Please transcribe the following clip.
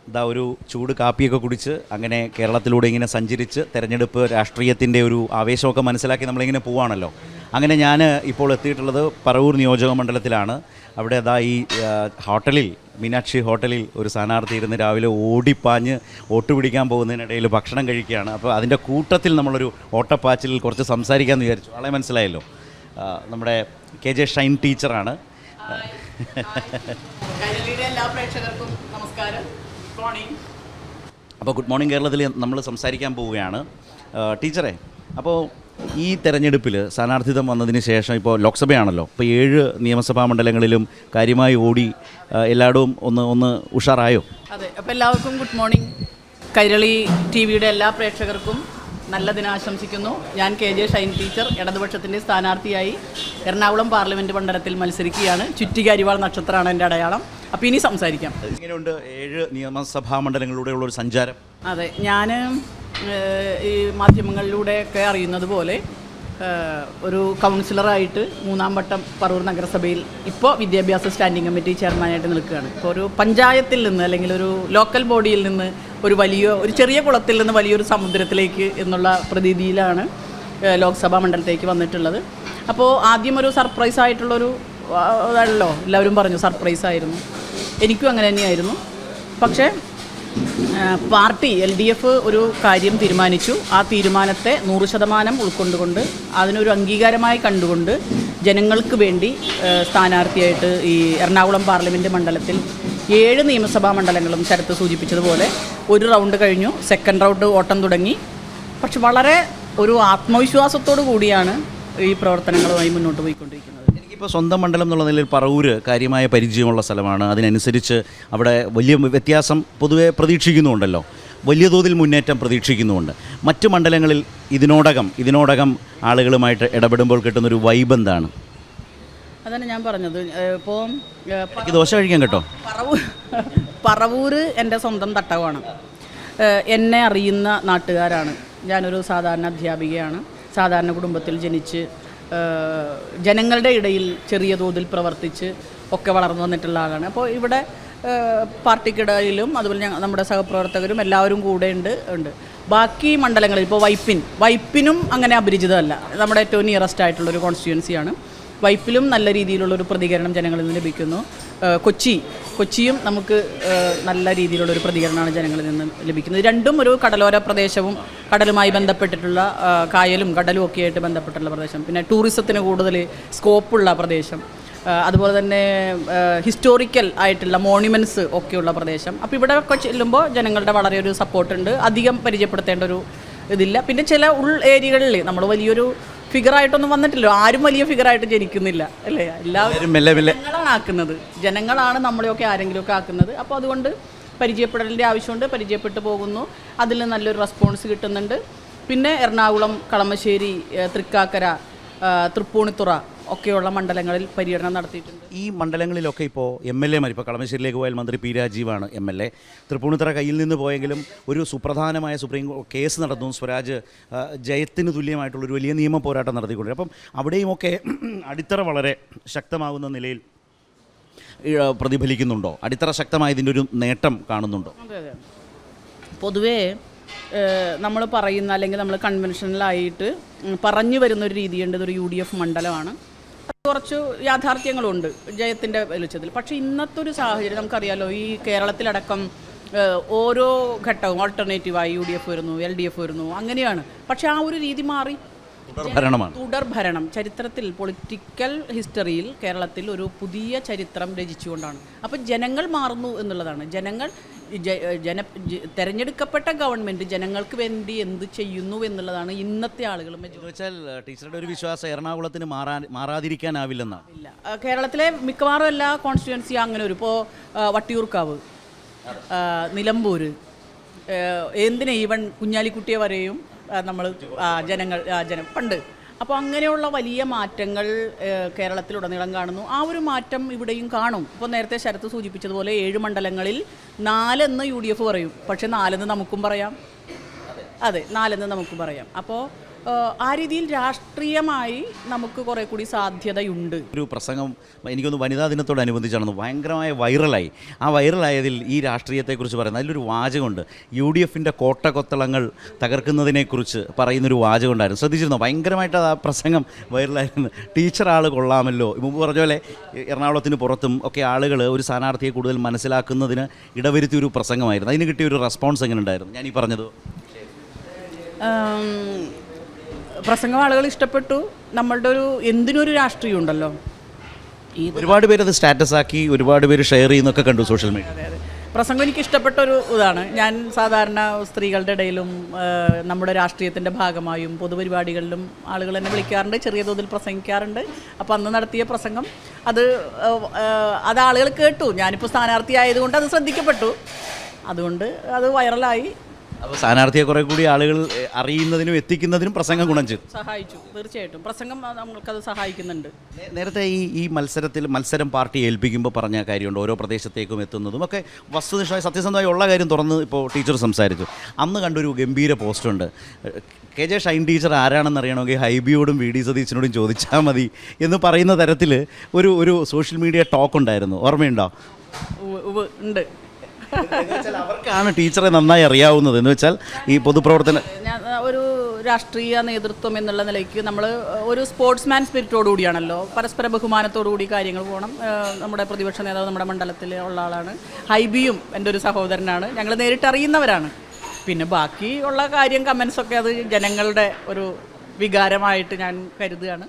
ഇതാ ഒരു ചൂട് കാപ്പിയൊക്കെ കുടിച്ച് അങ്ങനെ കേരളത്തിലൂടെ ഇങ്ങനെ സഞ്ചരിച്ച് തെരഞ്ഞെടുപ്പ് രാഷ്ട്രീയത്തിൻ്റെ ഒരു ആവേശമൊക്കെ മനസ്സിലാക്കി നമ്മളിങ്ങനെ പോവുകയാണല്ലോ. അങ്ങനെ ഞാൻ ഇപ്പോൾ എത്തിയിട്ടുള്ളത് പറവൂർ നിയോജക മണ്ഡലത്തിലാണ്. അവിടെ അതാ ഈ ഹോട്ടലിൽ, മീനാക്ഷി ഹോട്ടലിൽ ഒരു സ്ഥാനാർത്ഥി ഇരുന്ന് രാവിലെ ഓടിപ്പാഞ്ഞ് വോട്ട് പിടിക്കാൻ പോകുന്നതിനിടയിൽ ഭക്ഷണം കഴിക്കുകയാണ്. അപ്പോൾ അതിൻ്റെ കൂട്ടത്തിൽ നമ്മളൊരു ഓട്ടപ്പാച്ചിലിൽ കുറച്ച് സംസാരിക്കാമെന്ന് വിചാരിച്ചു. ആളെ മനസ്സിലായല്ലോ, നമ്മുടെ KJ ഷൈൻ ടീച്ചറാണ്. എല്ലാ പ്രേക്ഷകർക്കും നമസ്കാരം. അപ്പോൾ ഗുഡ് മോർണിംഗ് കേരളത്തിൽ നമ്മൾ സംസാരിക്കാൻ പോവുകയാണ്. ടീച്ചറെ, അപ്പോൾ ഈ തെരഞ്ഞെടുപ്പിൽ സ്ഥാനാർത്ഥിത്വം വന്നതിന് ശേഷം ഇപ്പോൾ ലോക്സഭയാണല്ലോ, ഇപ്പോൾ 7 നിയമസഭാ മണ്ഡലങ്ങളിലും കാര്യമായി ഓടി എല്ലായിടവും ഒന്ന് ഉഷാറായോ? അതെ, അപ്പോൾ എല്ലാവർക്കും ഗുഡ് മോർണിംഗ്. കൈരളി TV-യുടെ എല്ലാ പ്രേക്ഷകർക്കും നല്ല ദിനം ആശംസിക്കുന്നു. ഞാൻ KJ ഷൈൻ ടീച്ചർ, ഇടതുപക്ഷത്തിൻ്റെ സ്ഥാനാർത്ഥിയായി എറണാകുളം പാർലമെൻറ്റ് മണ്ഡലത്തിൽ മത്സരിക്കുകയാണ്. ചുറ്റിക അരിവാൾ നക്ഷത്രമാണ് എൻ്റെ അടയാളം. അപ്പോൾ ഇനി സംസാരിക്കാം. ഇങ്ങനെയുണ്ട് 7 നിയമസഭാ മണ്ഡലങ്ങളിലൂടെയുള്ളൊരു സഞ്ചാരം. അതെ, ഞാൻ ഈ മാധ്യമങ്ങളിലൂടെയൊക്കെ അറിയുന്നത് പോലെ ഒരു കൗൺസിലറായിട്ട് 3-ാം വട്ടം പറവൂർ നഗരസഭയിൽ ഇപ്പോൾ വിദ്യാഭ്യാസ സ്റ്റാൻഡിംഗ് കമ്മിറ്റി ചെയർമാനായിട്ട് നിൽക്കുകയാണ്. ഇപ്പോൾ ഒരു പഞ്ചായത്തിൽ നിന്ന് അല്ലെങ്കിൽ ഒരു ലോക്കൽ ബോഡിയിൽ നിന്ന് ഒരു ചെറിയ കുളത്തിൽ നിന്ന് വലിയൊരു സമുദ്രത്തിലേക്ക് എന്നുള്ള പ്രതീതിയിലാണ് ലോക്സഭാ മണ്ഡലത്തേക്ക് വന്നിട്ടുള്ളത്. അപ്പോൾ ആദ്യം ഒരു സർപ്രൈസായിട്ടുള്ളൊരു ഇതാണല്ലോ, എല്ലാവരും പറഞ്ഞു സർപ്രൈസായിരുന്നു. എനിക്കും അങ്ങനെ തന്നെയായിരുന്നു. പക്ഷേ പാർട്ടി LDF ഒരു കാര്യം തീരുമാനിച്ചു. ആ തീരുമാനത്തെ 100% ഉൾക്കൊണ്ടുകൊണ്ട് അതിനൊരു അംഗീകാരമായി കണ്ടുകൊണ്ട് ജനങ്ങൾക്ക് വേണ്ടി സ്ഥാനാർത്ഥിയായിട്ട് ഈ എറണാകുളം പാർലമെൻറ്റ് മണ്ഡലത്തിൽ 7 നിയമസഭാ മണ്ഡലങ്ങളും ശരത്ത് സൂചിപ്പിച്ചതുപോലെ ഒരു റൗണ്ട് കഴിഞ്ഞു, സെക്കൻഡ് റൗണ്ട് ഓട്ടം തുടങ്ങി. പക്ഷെ വളരെ ഒരു ആത്മവിശ്വാസത്തോടു കൂടിയാണ് ഈ പ്രവർത്തനങ്ങളുമായി മുന്നോട്ട് പോയിക്കൊണ്ടിരിക്കുന്നത്. ഇപ്പോൾ സ്വന്തം മണ്ഡലം എന്നുള്ള നിലയിൽ പറവൂർ കാര്യമായ പരിചയമുള്ള സ്ഥലമാണ്. അതിനനുസരിച്ച് അവിടെ വലിയ വ്യത്യാസം പൊതുവെ പ്രതീക്ഷിക്കുന്നുണ്ടല്ലോ, വലിയ തോതിൽ മുന്നേറ്റം പ്രതീക്ഷിക്കുന്നുമുണ്ട്. മറ്റു മണ്ഡലങ്ങളിൽ ഇതിനോടകം ആളുകളുമായിട്ട് ഇടപെടുമ്പോൾ കിട്ടുന്നൊരു വൈബ് എന്താണ്? അതാണ് ഞാൻ പറഞ്ഞത്. ഇപ്പോൾ ദോശ കഴിക്കാൻ കേട്ടോ, പറവൂർ എൻ്റെ സ്വന്തം തട്ടകമാണ്. എന്നെ അറിയുന്ന നാട്ടുകാരാണ്. ഞാനൊരു സാധാരണ അധ്യാപികയാണ്. സാധാരണ കുടുംബത്തിൽ ജനിച്ച് ജനങ്ങളുടെ ഇടയിൽ ചെറിയ തോതിൽ പ്രവർത്തിച്ച് ഒക്കെ വളർന്നു വന്നിട്ടുള്ള ആളാണ്. അപ്പോൾ ഇവിടെ പാർട്ടിക്കിടയിലും അതുപോലെ നമ്മുടെ സഹപ്രവർത്തകരും എല്ലാവരും കൂടെ ഉണ്ട്. ബാക്കി മണ്ഡലങ്ങളിൽ ഇപ്പോൾ വൈപ്പിനും അങ്ങനെ അപരിചിതമല്ല. നമ്മുടെ ഏറ്റവും നിയറസ്റ്റ് ആയിട്ടുള്ളൊരു കോൺസ്റ്റിറ്റ്യുവൻസിയാണ്. വൈപ്പിലും നല്ല രീതിയിലുള്ളൊരു പ്രതികരണം ജനങ്ങളിൽ നിന്ന് ലഭിക്കുന്നു. കൊച്ചിയും നമുക്ക് നല്ല രീതിയിലുള്ളൊരു പ്രതികരണമാണ് ജനങ്ങളിൽ നിന്ന് ലഭിക്കുന്നത്. രണ്ടും ഒരു കടലോര പ്രദേശവും കടലുമായി ബന്ധപ്പെട്ടിട്ടുള്ള കായലും കടലും ഒക്കെ ആയിട്ട് ബന്ധപ്പെട്ടുള്ള പ്രദേശം, പിന്നെ ടൂറിസത്തിന് കൂടുതൽ സ്കോപ്പുള്ള പ്രദേശം, അതുപോലെ തന്നെ ഹിസ്റ്റോറിക്കൽ ആയിട്ടുള്ള മോണ്യുമെൻറ്റ്സ് ഒക്കെയുള്ള പ്രദേശം. അപ്പോൾ ഇവിടെ ഒക്കെ ചെല്ലുമ്പോൾ ജനങ്ങളുടെ വളരെ ഒരു സപ്പോർട്ടുണ്ട്. അധികം പരിചയപ്പെടുത്തേണ്ട ഒരു ഇതില്ല. പിന്നെ ചില ഏരിയകളിൽ നമ്മൾ വലിയൊരു ഫിഗറായിട്ടൊന്നും വന്നിട്ടില്ല. ആരും വലിയ ഫിഗറായിട്ട് ജനിക്കുന്നില്ല, അല്ലേ? എല്ലാവരും ജനങ്ങളാണ് ആക്കുന്നത്. ജനങ്ങളാണ് നമ്മളെയൊക്കെ ആരെങ്കിലുമൊക്കെ ആക്കുന്നത്. അപ്പോൾ അതുകൊണ്ട് പരിചയപ്പെടലിൻ്റെ ആവശ്യമുണ്ട്. പരിചയപ്പെട്ടു പോകുന്നു. അതിൽ നല്ലൊരു റെസ്പോൺസ് കിട്ടുന്നുണ്ട്. പിന്നെ എറണാകുളം, കളമശ്ശേരി, തൃക്കാക്കര, തൃപ്പൂണിത്തുറ ഒക്കെയുള്ള മണ്ഡലങ്ങളിൽ പര്യടനം നടത്തിയിട്ടുണ്ട്. ഈ മണ്ഡലങ്ങളിലൊക്കെ ഇപ്പോൾ MLA മാർ, ഇപ്പോൾ കളമശ്ശേരിയിലേക്ക് പോയാൽ മന്ത്രി P. രാജീവാണ് MLA. തൃപ്പൂണിത്തുറ കയ്യിൽ നിന്ന് പോയെങ്കിലും ഒരു സുപ്രധാനമായ സുപ്രീം കേസ് നടന്നു. സ്വരാജ് ജയത്തിന് തുല്യമായിട്ടുള്ളൊരു വലിയ നിയമ പോരാട്ടം നടത്തിക്കൊണ്ടിരുന്നത്. അപ്പം അവിടെയുമൊക്കെ അടിത്തറ വളരെ ശക്തമാകുന്ന നിലയിൽ പ്രതിഫലിക്കുന്നുണ്ടോ? അടിത്തറ ശക്തമായതിൻ്റെ ഒരു നേട്ടം കാണുന്നുണ്ടോ? അതെ, പൊതുവേ നമ്മൾ പറയുന്ന അല്ലെങ്കിൽ നമ്മൾ കൺവെൻഷനലായിട്ട് പറഞ്ഞു വരുന്നൊരു രീതിയുണ്ട്. ഇതൊരു UDF മണ്ഡലമാണ്. കുറച്ച് യാഥാർത്ഥ്യങ്ങളുണ്ട് ജയത്തിൻ്റെ വെളിച്ചത്തിൽ. പക്ഷേ ഇന്നത്തെ ഒരു സാഹചര്യം നമുക്കറിയാലോ, ഈ കേരളത്തിലടക്കം ഓരോ ഘട്ടവും ആൾട്ടർനേറ്റീവായി UDF വരുന്നു, LDF വരുന്നു, അങ്ങനെയാണ്. പക്ഷേ ആ ഒരു രീതി മാറി. തുടർഭരണം ചരിത്രത്തിൽ, പൊളിറ്റിക്കൽ ഹിസ്റ്ററിയിൽ കേരളത്തിൽ ഒരു പുതിയ ചരിത്രം രചിച്ചുകൊണ്ടാണ്. അപ്പം ജനങ്ങൾ മാറുന്നു എന്നുള്ളതാണ്. തെരഞ്ഞെടുക്കപ്പെട്ട ഗവൺമെൻറ് ജനങ്ങൾക്ക് വേണ്ടി എന്ത് ചെയ്യുന്നു എന്നുള്ളതാണ് ഇന്നത്തെ ആളുകൾ. ടീച്ചറുടെ ഒരു വിശ്വാസം എറണാകുളത്തിന് മാറാതിരിക്കാനാവില്ലെന്നാണ്. ഇല്ല, കേരളത്തിലെ മിക്കവാറും എല്ലാ കോൺസ്റ്റിറ്റ്യുവൻസി അങ്ങനെ ഒരു ഇപ്പോൾ വട്ടിയൂർക്കാവ്, നിലമ്പൂർ, ഈവൻ കുഞ്ഞാലിക്കുട്ടിയെ വരെയും നമ്മൾ ജനം പണ്ട്. അപ്പോൾ അങ്ങനെയുള്ള വലിയ മാറ്റങ്ങൾ കേരളത്തിലുടനീളം കാണുന്നു. ആ ഒരു മാറ്റം ഇവിടെയും കാണും. ഇപ്പോൾ നേരത്തെ ശരത്ത് സൂചിപ്പിച്ചതുപോലെ 7 മണ്ഡലങ്ങളിൽ 4 എന്ന് UDF പറയും, പക്ഷേ 4 എന്ന് നമുക്കും പറയാം. അതെ, 4 എന്ന് നമുക്കും പറയാം. അപ്പോൾ ആ രീതിയിൽ രാഷ്ട്രീയമായി നമുക്ക് കുറേ കൂടി സാധ്യതയുണ്ട്. ഒരു പ്രസംഗം എനിക്കൊന്ന് വനിതാ ദിനത്തോടനുബന്ധിച്ചാണെന്ന് ഭയങ്കരമായ വൈറലായി. ആ വൈറലായതിൽ ഈ രാഷ്ട്രീയത്തെക്കുറിച്ച് പറയുന്നത് അതിലൊരു വാചകമുണ്ട്. UDFൻ്റെ കോട്ടകൊത്തളങ്ങൾ തകർക്കുന്നതിനെക്കുറിച്ച് പറയുന്നൊരു വാചകമുണ്ടായിരുന്നു. ശ്രദ്ധിച്ചിരുന്നോ? ഭയങ്കരമായിട്ട് ആ പ്രസംഗം വൈറലായിരുന്നു. ടീച്ചർ ആൾ കൊള്ളാമല്ലോ. മുമ്പ് പറഞ്ഞ പോലെ എറണാകുളത്തിന് പുറത്തും ഒക്കെ ആളുകൾ ഒരു സ്ഥാനാർത്ഥിയെ കൂടുതൽ മനസ്സിലാക്കുന്നതിന് ഇടവരുത്തിയൊരു പ്രസംഗമായിരുന്നു. അതിന് കിട്ടിയൊരു റെസ്പോൺസ് എങ്ങനെ ഉണ്ടായിരുന്നു? ഞാനീ പറഞ്ഞത് പ്രസംഗം ആളുകൾ ഇഷ്ടപ്പെട്ടു. നമ്മളുടെ ഒരു എന്തിനൊരു രാഷ്ട്രീയം ഉണ്ടല്ലോ. ഒരുപാട് പേര് അത് സ്റ്റാറ്റസ് ആക്കി, ഒരുപാട് പേര് ഷെയർ ചെയ്യുന്നൊക്കെ കണ്ടു സോഷ്യൽ മീഡിയ. അതെ അതെ, പ്രസംഗം എനിക്ക് ഇഷ്ടപ്പെട്ടൊരു ഇതാണ്. ഞാൻ സാധാരണ സ്ത്രീകളുടെ ഇടയിലും നമ്മുടെ രാഷ്ട്രീയത്തിൻ്റെ ഭാഗമായും പൊതുപരിപാടികളിലും ആളുകൾ എന്നെ വിളിക്കാറുണ്ട്, ചെറിയ തോതിൽ പ്രസംഗിക്കാറുണ്ട്. അപ്പോൾ അന്ന് നടത്തിയ പ്രസംഗം അത് ആളുകൾ കേട്ടു. ഞാനിപ്പോൾ സ്ഥാനാർത്ഥി ആയതുകൊണ്ട് അത് ശ്രദ്ധിക്കപ്പെട്ടു. അതുകൊണ്ട് അത് വൈറലായി. അപ്പോൾ സ്ഥാനാർത്ഥിയെ കുറേ കൂടി ആളുകൾ അറിയുന്നതിനും എത്തിക്കുന്നതിനും പ്രസംഗം ഗുണം ചെയ്തു, സഹായിച്ചു. തീർച്ചയായിട്ടും പ്രസംഗം നമ്മൾക്കത് സഹായിക്കുന്നുണ്ട്. നേരത്തെ ഈ മത്സരം പാർട്ടി ഏൽപ്പിക്കുമ്പോൾ പറഞ്ഞ കാര്യമുണ്ട്, ഓരോ പ്രദേശത്തേക്കും എത്തുന്നതും ഒക്കെ വസ്തുനിഷ്ഠമായി സത്യസന്ധമായി ഉള്ള കാര്യം തുറന്ന് ഇപ്പോൾ ടീച്ചർ സംസാരിച്ചു. അന്ന് കണ്ടൊരു ഗംഭീര പോസ്റ്റുണ്ട്, KJ ഷൈൻ ടീച്ചർ ആരാണെന്ന് അറിയണമെങ്കിൽ ഹൈബിയോടും VD സതീശനോടും ചോദിച്ചാൽ മതി എന്ന് പറയുന്ന തരത്തിൽ ഒരു സോഷ്യൽ മീഡിയ ടോക്ക് ഉണ്ടായിരുന്നു. ഓർമ്മയുണ്ടോ? ഉണ്ട്. അവർക്കാണ് ടീച്ചറെ നന്നായി അറിയാവുന്നത്. എന്ന് വെച്ചാൽ ഈ പൊതുപ്രവർത്തന ഒരു രാഷ്ട്രീയ നേതൃത്വം എന്നുള്ള നിലയ്ക്ക് നമ്മൾ ഒരു സ്പോർട്സ്മാൻ സ്പിരിറ്റോടു കൂടിയാണല്ലോ, പരസ്പര ബഹുമാനത്തോടു കൂടി കാര്യങ്ങൾ പോകണം. നമ്മുടെ പ്രതിപക്ഷ നേതാവ് നമ്മുടെ മണ്ഡലത്തിൽ ഉള്ള ആളാണ്. ഹൈബിയും എൻ്റെ ഒരു സഹോദരനാണ്. ഞങ്ങൾ നേരിട്ട് അറിയുന്നവരാണ്. പിന്നെ ബാക്കി ഉള്ള കാര്യം കമൻസൊക്കെ അത് ജനങ്ങളുടെ ഒരു വികാരമായിട്ട് ഞാൻ കരുതുകയാണ്.